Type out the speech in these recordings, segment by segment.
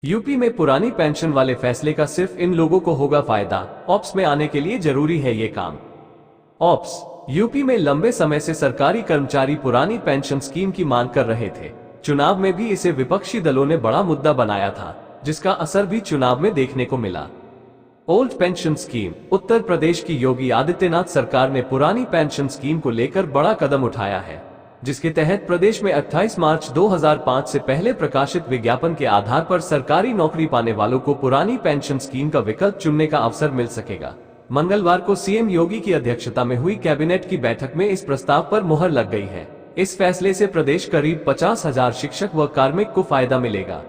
UP में पुरानी pension वाले फैसले का सिर्फ इन लोगों को होगा फायदा। ऑप्स में आने के लिए जरूरी है ये काम। ऑप्स यूपी में लंबे समय से सरकारी कर्मचारी पुरानी पेंशन स्कीम की मांग कर रहे थे। चुनाव में भी इसे विपक्षी दलों ने बड़ा मुद्दा बनाया था, जिसका असर भी चुनाव में देखने को मिला। Old pension scheme. Uttar Pradesh की योगी आदित्यनाथ सरकार ने पुरानी पेंशन स्कीम को लेकर बड़ा कदम उठाया है, जिसके तहत प्रदेश में 28 मार्च 2005 से पहले प्रकाशित विज्ञापन के आधार पर सरकारी नौकरी पाने वालों को पुरानी पेंशन स्कीम का विकल्प चुनने का अवसर मिल सकेगा। मंगलवार को सीएम योगी की अध्यक्षता में हुई कैबिनेट की बैठक में इस प्रस्ताव पर मुहर लग गई है। इस फैसले से प्रदेश करीब 50,000 शिक्षक व कार्मिक को फायदा मिलेगा।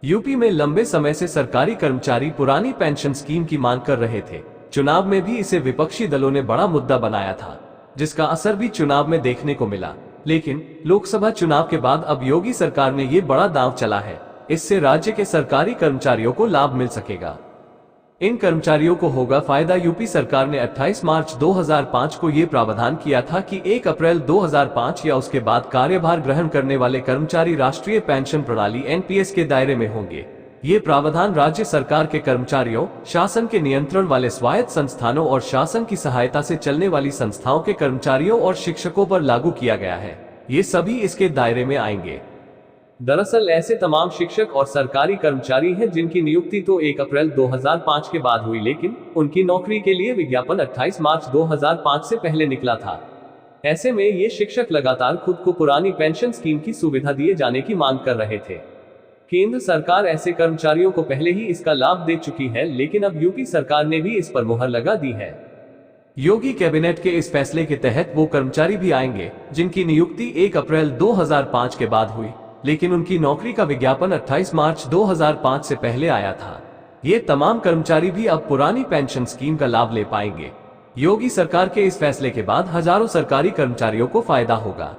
यूपी में लंबे समय से सरकारी कर्मचारी पुरानी पेंशन स्कीम की मांग कर रहे थे। चुनाव में भी इसे विपक्षी दलों ने बड़ा मुद्दा बनाया था, जिसका असर भी चुनाव में देखने को मिला। लेकिन लोकसभा चुनाव के बाद अब योगी सरकार ने ये बड़ा दांव चला है। इससे राज्य के सरकारी कर्मचारियों को लाभ मिल सकेगा। इन कर्मचारियों को होगा फायदा। यूपी सरकार ने 28 मार्च 2005 को ये प्रावधान किया था कि 1 अप्रैल 2005 या उसके बाद कार्यभार ग्रहण करने वाले कर्मचारी राष्ट्रीय पेंशन प्रणाली एनपीएस के दायरे में होंगे। ये प्रावधान राज्य सरकार के कर्मचारियों, शासन के नियंत्रण वाले स्वायत्त संस्थानों और शासन की सहायता से चलने वाली संस्थाओं के कर्मचारियों और शिक्षकों पर लागू किया गया है। ये सभी इसके दायरे में आएंगे। दरअसल ऐसे तमाम शिक्षक और सरकारी कर्मचारी हैं जिनकी नियुक्ति तो 1 अप्रैल 2005 के बाद हुई, लेकिन उनकी नौकरी के लिए विज्ञापन 28 मार्च 2005 से पहले निकला था। ऐसे में ये शिक्षक लगातार खुद को पुरानी पेंशन स्कीम की सुविधा दिए जाने की मांग कर रहे थे। केंद्र सरकार ऐसे कर्मचारियों को पहले ही इसका लाभ दे चुकी है, लेकिन अब यूपी सरकार ने भी इस पर मुहर लगा दी है। योगी कैबिनेट के इस फैसले के तहत वो कर्मचारी भी आएंगे जिनकी नियुक्ति 1 अप्रैल 2005 के बाद हुई, लेकिन उनकी नौकरी का विज्ञापन 28 मार्च 2005 से पहले आया था। ये तमाम कर्मचारी भी अब पुरानी पेंशन स्कीम का लाभ ले पाएंगे। योगी सरकार के इस फैसले के बाद हजारों सरकारी कर्मचारियों को फायदा होगा।